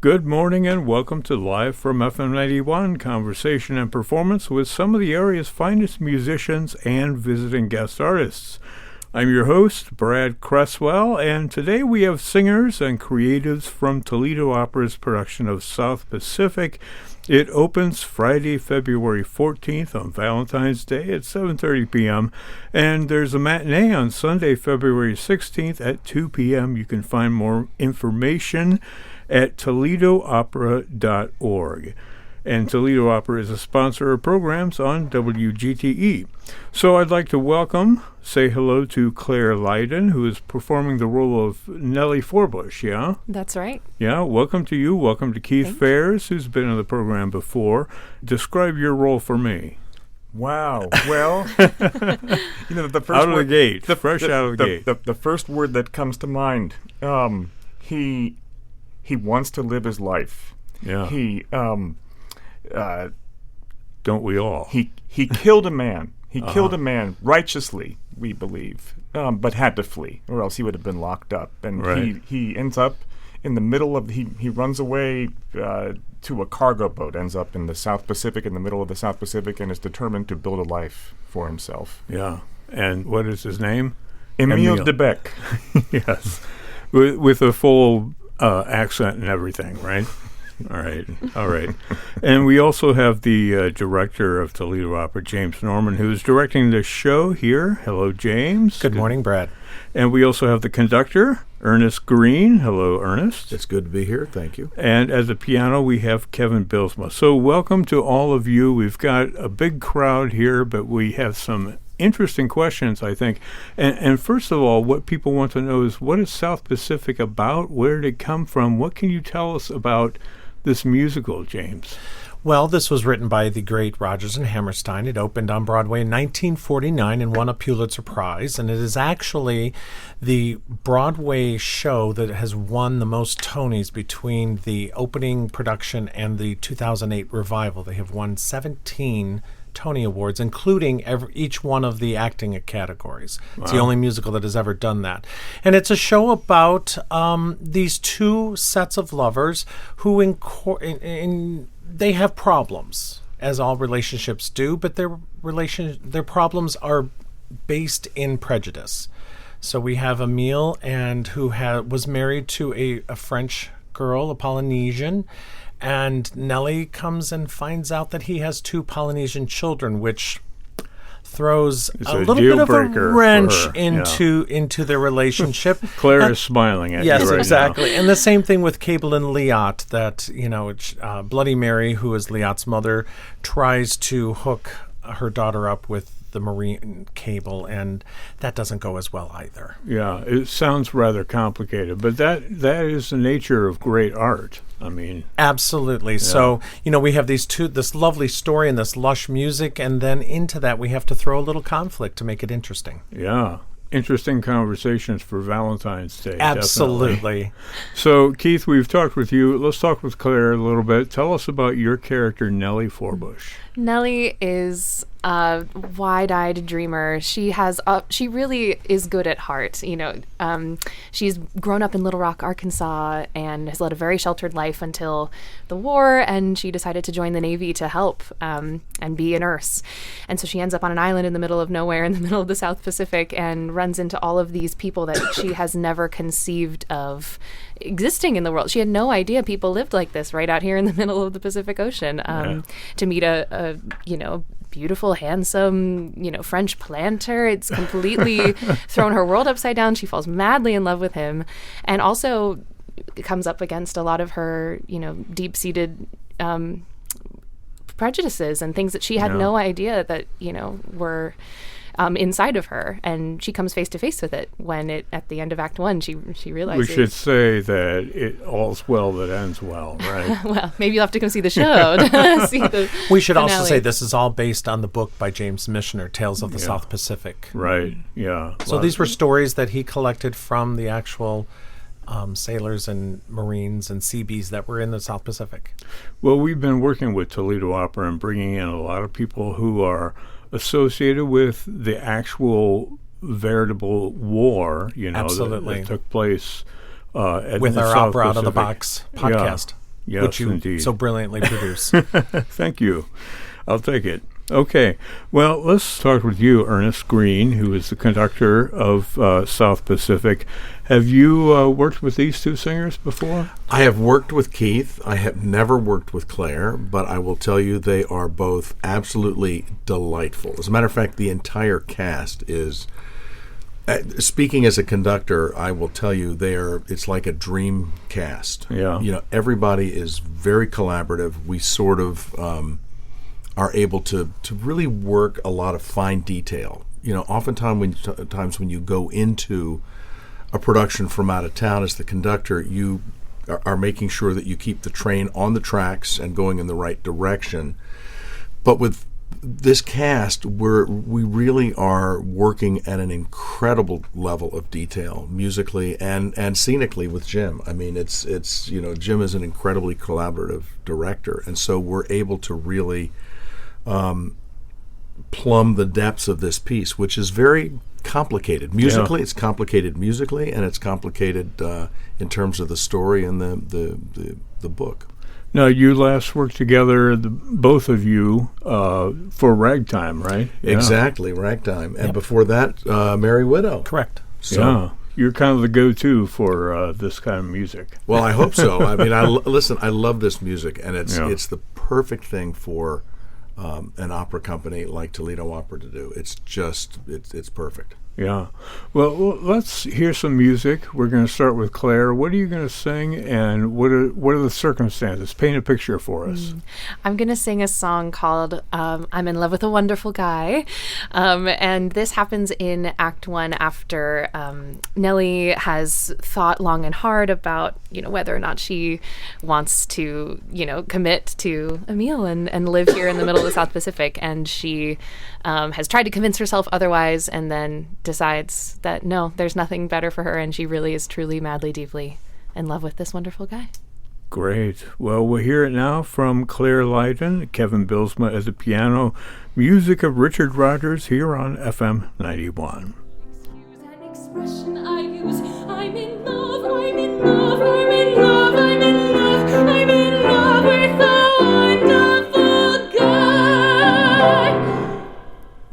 Good morning and welcome to Live from FM 91, conversation and performance with some of the area's finest musicians and visiting guest artists. I'm your host, Brad Cresswell, and today we have singers and creatives from Toledo Opera's production of South Pacific. It opens Friday, February 14th on Valentine's Day at 7:30 p.m., and there's a matinee on Sunday, February 16th at 2 p.m. You can find more information at toledoopera.org. And Toledo Opera is a sponsor of programs on WGTE. So I'd like to say hello to Claire Lydon, who is performing the role of Nellie Forbush, yeah? That's right. Yeah, welcome to you. Welcome to Keith Thanks. Fares, who's been on the program before. Describe your role for me. Wow. Well, the first out of word, the gate, fresh out of the gate. The first word that comes to mind, he wants to live his life. Yeah. Don't we all? He killed a man. He killed a man righteously, we believe, but had to flee, or else he would have been locked up. And right. he ends up in the middle of he runs away to a cargo boat, ends up in the South Pacific, in the middle of the South Pacific, and is determined to build a life for himself. Yeah. And what is his name? Emile de Beck. Yes. With a full accent and everything, right? All right. And we also have the director of Toledo Opera, James Norman, who's directing the show here. Hello, James. Good morning, Brad. And we also have the conductor, Ernest Green. Hello, Ernest. It's good to be here. Thank you. And as a piano, we have Kevin Bilsma. So welcome to all of you. We've got a big crowd here, but we have some interesting questions, I think. And first of all, what people want to know is, what is South Pacific about? Where did it come from? What can you tell us about this musical, James? Well, this was written by the great Rodgers and Hammerstein. It opened on Broadway in 1949 and won a Pulitzer Prize. And it is actually the Broadway show that has won the most Tonys between the opening production and the 2008 revival. They have won 17 Tony Awards, including each one of the acting categories. Wow. It's the only musical that has ever done that. And it's a show about these two sets of lovers who they have problems, as all relationships do, but their problems are based in prejudice. So we have Emile, who was married to a French girl, a Polynesian, and Nellie comes and finds out that he has two Polynesian children, which throws a little bit of a wrench into their relationship. Claire is smiling at you right exactly. now. And the same thing with Cable and Liat, that, Bloody Mary, who is Liat's mother, tries to hook her daughter up with the marine cable, and that doesn't go as well either. Yeah, it sounds rather complicated, but that is the nature of great art. I mean, absolutely. Yeah. So, we have this lovely story and this lush music, and then into that we have to throw a little conflict to make it interesting. Yeah. Interesting conversations for Valentine's Day. Absolutely. Definitely. So, Keith, we've talked with you. Let's talk with Claire a little bit. Tell us about your character, Nellie Forbush. Nellie is a wide-eyed dreamer. She really is good at heart. She's grown up in Little Rock, Arkansas, and has led a very sheltered life until the war, and she decided to join the Navy to help and be a nurse. And so she ends up on an island in the middle of nowhere in the middle of the South Pacific and runs into all of these people that she has never conceived of existing in the world. She had no idea people lived like this right out here in the middle of the Pacific Ocean. To meet a beautiful, handsome, French planter. It's completely thrown her world upside down. She falls madly in love with him, and also comes up against a lot of her, deep-seated prejudices and things that she had no idea that, were inside of her, and she comes face to face with it when at the end of Act 1 she realizes. We should say that all's well that ends well, right? Well, maybe you'll have to come see the show to see the We should finale. Also say this is all based on the book by James Michener, Tales of the South Pacific. Right, yeah. So these were stories that he collected from the actual sailors and Marines and Seabees that were in the South Pacific. Well, we've been working with Toledo Opera and bringing in a lot of people who are associated with the actual veritable war, Absolutely. that took place with our South Opera Out of the Pacific. Box podcast. Yes, which you indeed. so brilliantly produce. Thank you. I'll take it. Okay. Well, let's start with you, Ernest Green, who is the conductor of South Pacific. Have you worked with these two singers before? I have worked with Keith. I have never worked with Claire, but I will tell you they are both absolutely delightful. As a matter of fact, the entire cast is... speaking as a conductor, I will tell you it's like a dream cast. Yeah. You know, everybody is very collaborative. We sort of are able to really work a lot of fine detail. You know, oftentimes when you go into a production from out of town as the conductor, you are making sure that you keep the train on the tracks and going in the right direction. But with this cast, we really are working at an incredible level of detail, musically and scenically with Jim. I mean, it's Jim is an incredibly collaborative director, and so we're able to really plumb the depths of this piece, which is very complicated musically. Yeah. It's complicated musically, and it's complicated in terms of the story and the book. Now, you last worked together, both of you, for Ragtime, right? Yeah. Exactly, Ragtime. And before that, Merry Widow. Correct. So, yeah. You're kind of the go-to for this kind of music. Well, I hope so. I mean, listen, I love this music, and it's the perfect thing for an opera company like Toledo Opera to do. It's just, it's perfect. Yeah. Well, let's hear some music. We're going to start with Claire. What are you going to sing, and what are the circumstances? Paint a picture for us. I'm going to sing a song called I'm in Love with a Wonderful Guy. And this happens in Act 1 after Nellie has thought long and hard about, whether or not she wants to, commit to Emile and live here in the middle of the South Pacific. And she has tried to convince herself otherwise, and then decides that no, there's nothing better for her, and she really is truly, madly, deeply in love with this wonderful guy. Great. Well, we'll hear it now from Claire Lydon, Kevin Bilsma at the piano, music of Richard Rodgers here on FM 91. An expression I use, I'm in love, I'm in love, I'm in love, I'm in love, I'm in love with a wonderful guy.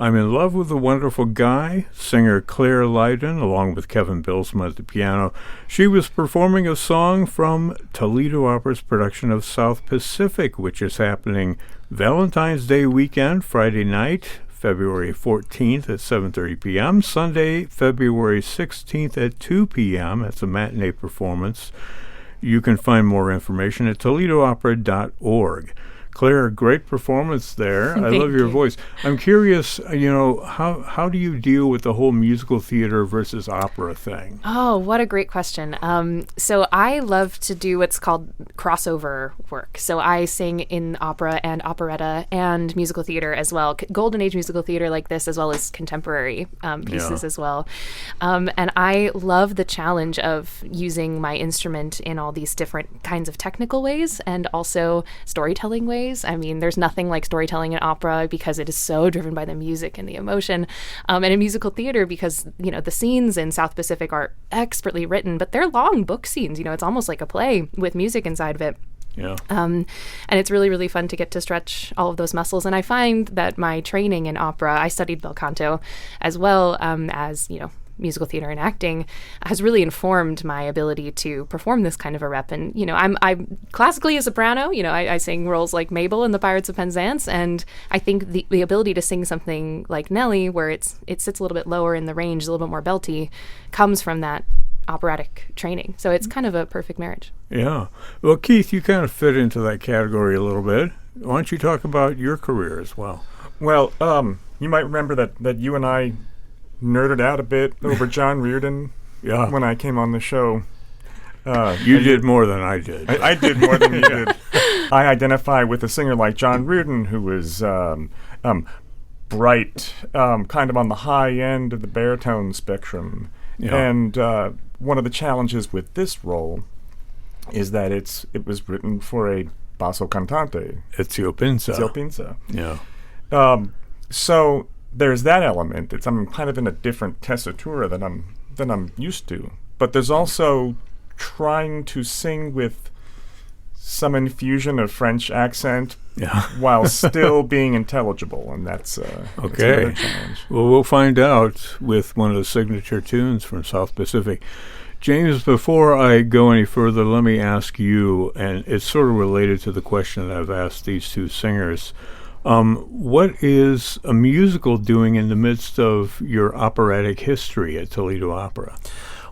I'm in Love with a Wonderful Guy, singer Claire Lydon, along with Kevin Bilsma at the piano. She was performing a song from Toledo Opera's production of South Pacific, which is happening Valentine's Day weekend, Friday night, February 14th at 7:30 p.m., Sunday, February 16th at 2 p.m. That's a matinee performance. You can find more information at toledoopera.org. Claire, great performance there. I love your voice. I'm curious, how do you deal with the whole musical theater versus opera thing? Oh, what a great question. So I love to do what's called crossover work. So I sing in opera and operetta and musical theater as well. Golden Age musical theater like this, as well as contemporary pieces as well. And I love the challenge of using my instrument in all these different kinds of technical ways and also storytelling ways. I mean, there's nothing like storytelling in opera because it is so driven by the music and the emotion. And in musical theater, because, the scenes in South Pacific are expertly written, but they're long book scenes. It's almost like a play with music inside of it. Yeah. And it's really, really fun to get to stretch all of those muscles. And I find that my training in opera, I studied bel canto as well as, musical theater and acting, has really informed my ability to perform this kind of a rep. And, I'm classically a soprano. I sing roles like Mabel in The Pirates of Penzance. And I think the ability to sing something like Nellie, where it sits a little bit lower in the range, a little bit more belty, comes from that operatic training. So it's kind of a perfect marriage. Yeah. Well, Keith, you kind of fit into that category a little bit. Why don't you talk about your career as well? Well, you might remember that you and I nerded out a bit over John Reardon when I came on the show. You did more than I did. I did more than you did. I identify with a singer like John Reardon, who was bright, kind of on the high end of the baritone spectrum. Yeah. And one of the challenges with this role is that it was written for a basso cantante. Ezio Pinza. Ezio Pinza. Yeah. So there's that element. I'm kind of in a different tessitura than I'm used to. But there's also trying to sing with some infusion of French accent Yeah. while still being intelligible, and that's Okay. another challenge. Well, we'll find out with one of the signature tunes from South Pacific. James, before I go any further, let me ask you, and it's sort of related to the question that I've asked these two singers. What is a musical doing in the midst of your operatic history at Toledo Opera?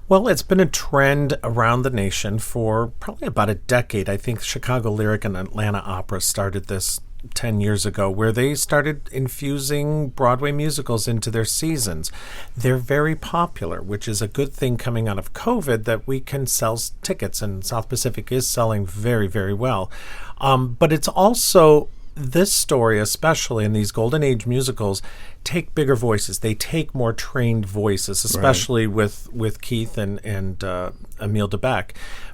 Well, it's been a trend around the nation for probably about a decade. I think Chicago Lyric and Atlanta Opera started this 10 years ago, where they started infusing Broadway musicals into their seasons. They're very popular, which is a good thing coming out of COVID, that we can sell tickets, and South Pacific is selling very, very well. But it's also, this story, especially in these Golden Age musicals, take bigger voices. They take more trained voices, especially with Keith and Emile DeBeck.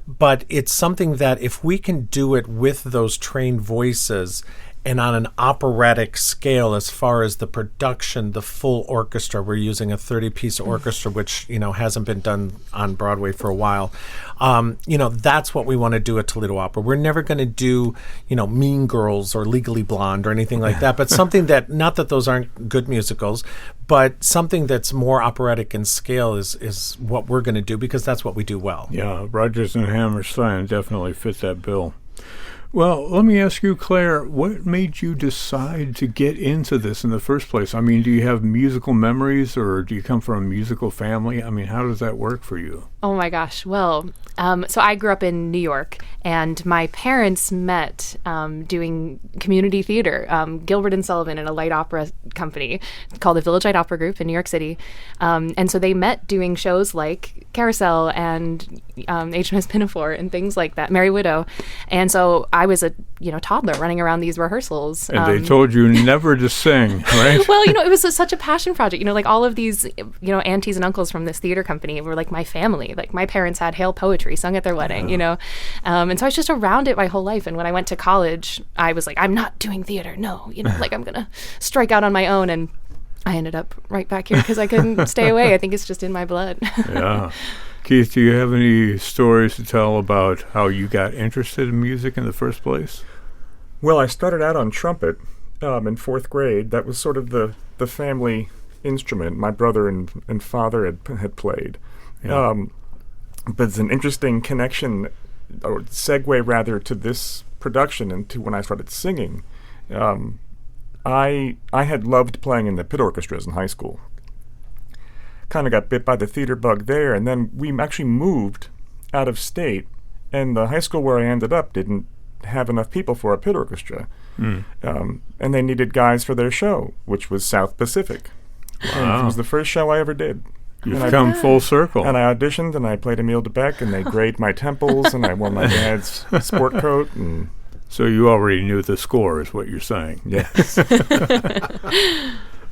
But it's something that if we can do it with those trained voices and on an operatic scale, as far as the production, the full orchestra, we're using a 30-piece orchestra, which, hasn't been done on Broadway for a while. That's what we want to do at Toledo Opera. We're never going to do, Mean Girls or Legally Blonde or anything like that, but something that, not that those aren't good musicals, but something that's more operatic in scale is what we're going to do, because that's what we do well. Yeah, Rodgers and Hammerstein definitely fit that bill. Well, let me ask you, Claire, what made you decide to get into this in the first place? I mean, do you have musical memories, or do you come from a musical family? I mean, how does that work for you? Oh my gosh. Well, so I grew up in New York, and my parents met doing community theater, Gilbert and Sullivan, in a light opera company called the Village Light Opera Group in New York City. And so they met doing shows like Carousel and HMS Pinafore and things like that, Merry Widow. And so I was a toddler running around these rehearsals. And they told you never to sing, right? Well, it was such a passion project. Like all of these, aunties and uncles from this theater company were like my family. Like my parents had Hail Poetry sung at their wedding, and so I was just around it my whole life. And when I went to college, I was like, I'm not doing theater. No, like I'm going to strike out on my own. And I ended up right back here because I couldn't stay away. I think it's just in my blood. Yeah. Keith, do you have any stories to tell about how you got interested in music in the first place? Well, I started out on trumpet in fourth grade. That was sort of the family instrument my brother and father had played. Yeah. But it's an interesting connection, or segue rather, to this production and to when I started singing. I had loved playing in the pit orchestras in high school. Kind of got bit by the theater bug there, and then we actually moved out of state, and the high school where I ended up didn't have enough people for a pit orchestra. And they needed guys for their show, which was South Pacific. And it was the first show I ever did. You've come full circle. And I auditioned, and I played Emile DeBeck, and they graded my temples, and I wore my dad's sport coat. And so you already knew the score, is what you're saying. yes.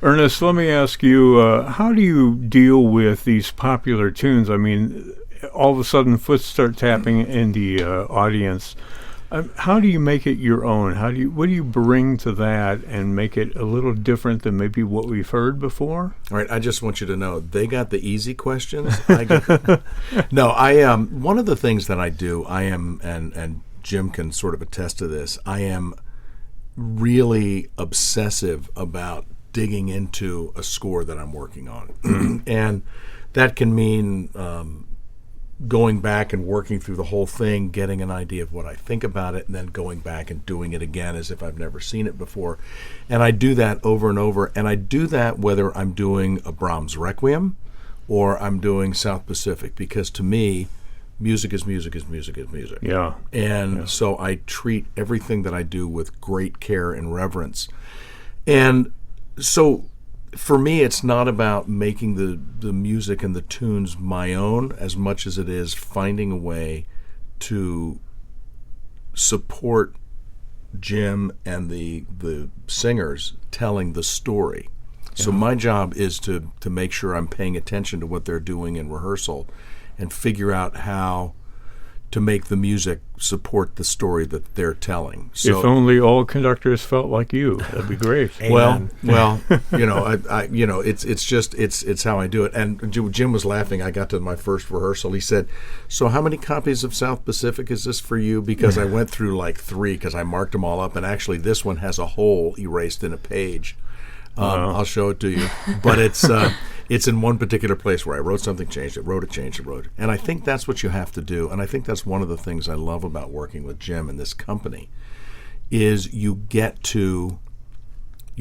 Ernest, let me ask you, how do you deal with these popular tunes? I mean, all of a sudden foot start tapping in the audience. How do you make it your own? What do you bring to that and make it a little different than maybe what we've heard before? All right, I just want you to know they got the easy questions. One of the things that I do, I am, and Jim can sort of attest to this, I am really obsessive about digging into a score that I'm working on. And that can mean going back and working through the whole thing, getting an idea of what I think about it, and then going back and doing it again as if I've never seen it before. And I do that over and over, and I do that whether I'm doing a Brahms Requiem or I'm doing South Pacific, because to me, music is music is music is music. Yeah. And so I treat everything that I do with great care and reverence. And so for me, it's not about making the music and the tunes my own as much as it is finding a way to support Jim and the singers telling the story. Yeah. So my job is to make sure I'm paying attention to what they're doing in rehearsal and figure out how to make the music support the story that they're telling. So if only all conductors felt like you, that'd be great. well, it's how I do it. And Jim was laughing. I got to my first rehearsal. He said, "So how many copies of South Pacific is this for you?" Because I went through like 3 because I marked them all up, and actually this one has a hole erased in a page. I'll show it to you, but it's in one particular place where I wrote something, changed it, wrote it, changed it, wrote it. And I think that's what you have to do. And I think that's one of the things I love about working with Jim and this company is you're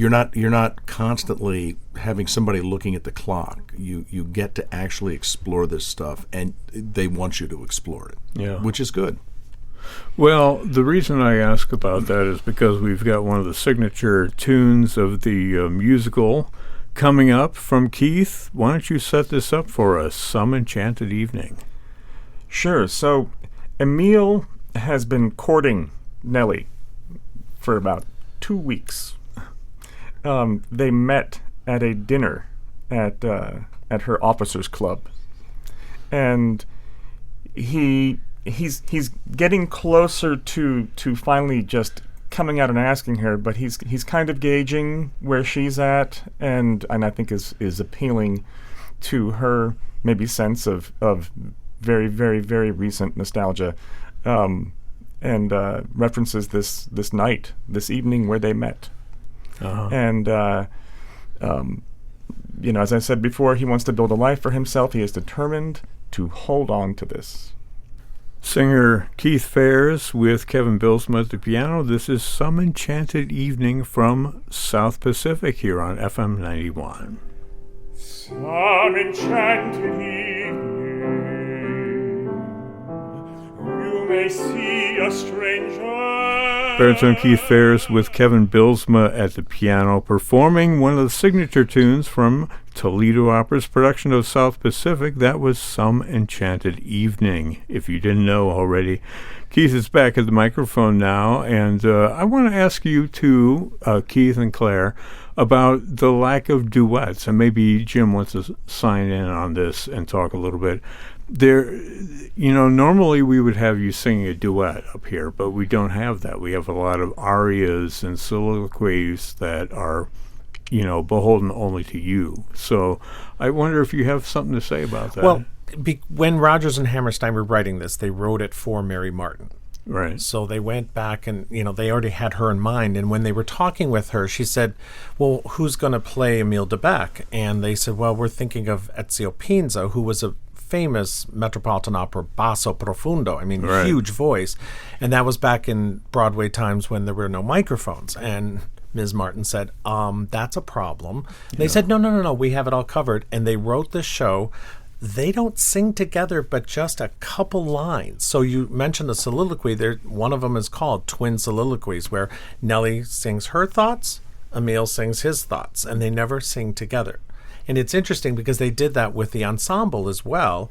not constantly having somebody looking at the clock. You get to actually explore this stuff, and they want you to explore it, which is good. Well, the reason I ask about that is because we've got one of the signature tunes of the musical coming up from Keith. Why don't you set this up for us, Some Enchanted Evening? Sure. So Emil has been courting Nellie for about 2 weeks. They met at a dinner at her officers' club, and he's getting closer to finally just coming out and asking her, but he's kind of gauging where she's at, and I think is appealing to her maybe sense of very, very, very recent nostalgia, and references this night, this evening where they met. And as I said before, he wants to build a life for himself. He is determined to hold on to this. Singer Keith Fares with Kevin Bilsma at the piano. This is Some Enchanted Evening from South Pacific here on FM 91. Some enchanted evening, you may see a stranger. Baritone Keith Fares with Kevin Bilsma at the piano, performing one of the signature tunes from Toledo Opera's production of South Pacific. That was Some Enchanted Evening, if you didn't know already. Keith is back at the microphone now, and I want to ask you two, Keith and Claire, about the lack of duets, and maybe Jim wants to sign in on this and talk a little bit. Normally we would have you singing a duet up here, but we don't have that. We have a lot of arias and soliloquies that are, beholden only to you. So I wonder if you have something to say about that. Well, when Rodgers and Hammerstein were writing this, they wrote it for Mary Martin. Right. So they went back and, they already had her in mind. And when they were talking with her, she said, well, who's going to play Emile de Becque? And they said, well, we're thinking of Ezio Pinza, who was a famous Metropolitan Opera basso profundo. Right. Huge voice. And that was back in Broadway times when there were no microphones. And Ms. Martin said, that's a problem. They said, no, we have it all covered. And they wrote this show. They don't sing together, but just a couple lines. So you mentioned the soliloquy. One of them is called Twin Soliloquies, where Nellie sings her thoughts, Emile sings his thoughts, and they never sing together. And it's interesting because they did that with the ensemble as well.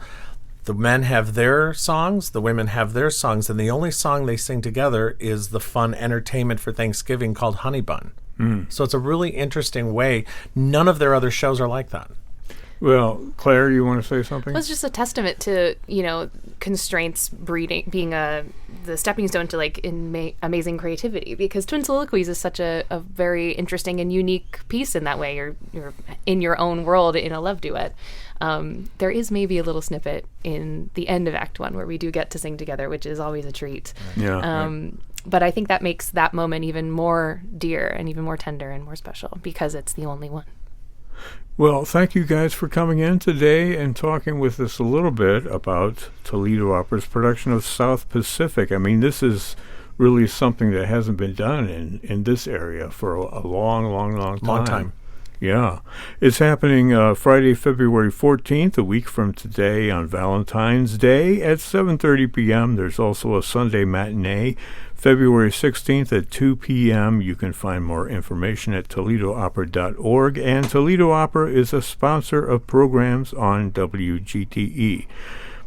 The men have their songs, the women have their songs, and the only song they sing together is the fun entertainment for Thanksgiving called Honey Bun. So it's a really interesting way. None of their other shows are like that. Well, Claire, you want to say something? Well, it's just a testament to, constraints being the stepping stone to amazing creativity, because Twin Soliloquies is such a very interesting and unique piece in that way. You're in your own world in a love duet. There is maybe a little snippet in the end of Act 1 where we do get to sing together, which is always a treat. Yeah. But I think that makes that moment even more dear and even more tender and more special because it's the only one. Well, thank you guys for coming in today and talking with us a little bit about Toledo Opera's production of South Pacific. This is really something that hasn't been done in this area for a long time. Yeah. It's happening Friday, February 14th, a week from today on Valentine's Day at 7:30 p.m. There's also a Sunday matinee, February 16th at 2 p.m. You can find more information at ToledoOpera.org, and Toledo Opera is a sponsor of programs on WGTE.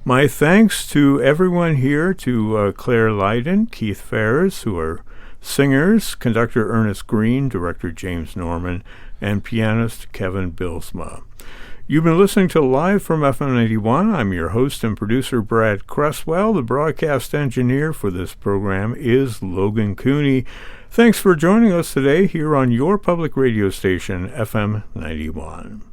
My thanks to everyone here, to Claire Lydon, Keith Fares, who are singers, conductor Ernest Green, director James Norman, and pianist Kevin Bilsma. You've been listening to Live from FM 91. I'm your host and producer, Brad Cresswell. The broadcast engineer for this program is Logan Cooney. Thanks for joining us today here on your public radio station, FM 91.